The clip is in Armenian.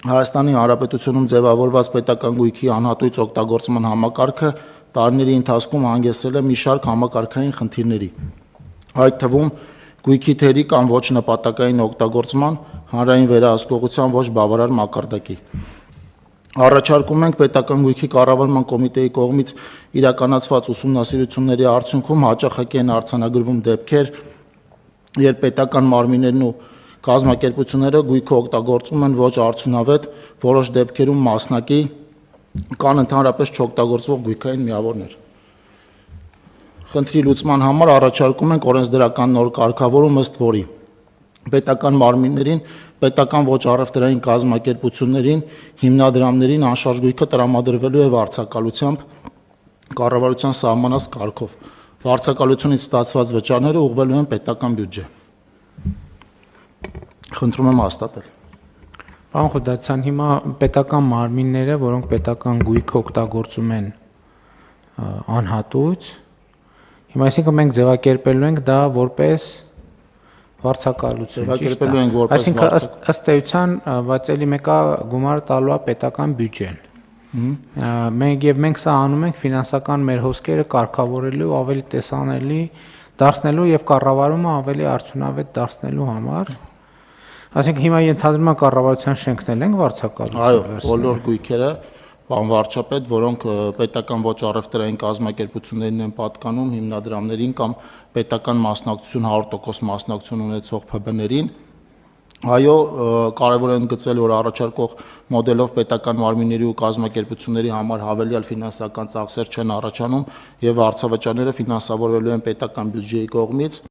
Հայաստանի Հանրապետությունում ձևավորված պետական գույքի անհատույց օգտագործման համակարգը տարիների ընթացքում հանգեցրել է մի շարք համակարգային խնդիրների, այդ թվում գույքի թերի կամ ոչ նպատակային օգտագործման, հանրային վերահսկողության ոչ բավարար մակարդակի։ Առաջարկում ենք պետական գույքի կառավարման կոմիտեի կողմից իրականացված ուսումնասիրությունների արդյունքում հաճախակի են արձանագրվում դեպքեր, երբ պետական մարմիններն ու կազմակերպությունները գույքը օգտագործում են ոչ արդյունավետ, որոշ դեպքերում մասնակի կան ընդհանրապես չօգտագործվող գույքային միավորներ։ Խնդրի լուծման համար առաջարկում ենք օրենսդրական նոր կարգավորում, ըստ որի պետական մարմիններին, պետական ոչ առևտրային կազմակերպություններին, հիմնադրամներին անշարժ գույքը տրամադրվելու է վարձակալությամբ կառավարության սահմանած կարգով։ Վարձակալությունից ստացված վճարները ուղղվելու են պետական բյուջե։ Խնդրում եմ հաստատել։ Պարոն Խուդացյան, հիմա պետական մարմինները, որոնք պետական գույք օգտագործում են անհատույց, հիմա այսինքն մենք ձևակերպելու ենք դա որպես վարձակալություն, Ձևակերպելու ենք որպես այսինքն ըստ էության, բայց էլի մեկը գումար տալու է պետական բյուջեն։ Մենք սա անում ենք ֆինանսական մեր հոսքերը կարգավորելու, ավելի տեսանելի դարձնելու եւ կառավարումը ավելի արդյունավետ դարձնելու համար։ Այսինքն հիմա ենթադրում եմ կառավարության շենքն ենք վարձակալություն։ Այո, բոլոր գույքերը, պարոն վարչապետ, որոնք պետական ոչ առևտրային կազմակերպություններին են պատկանում, հիմնադրամներին կամ պետական մասնակցություն 100% մասնակցություն ունեցող ՓԲ-ներին, այո, կարևոր է ընդգծել, որ առաջարկող մոդելով պետական մարմինների ու կազմակերպությունների համար հավելյալ ֆինանսական ծախսեր չեն առաջանում եւ վարձավճարները ֆինանսավորվելու են պետական բյուջեի կողմից։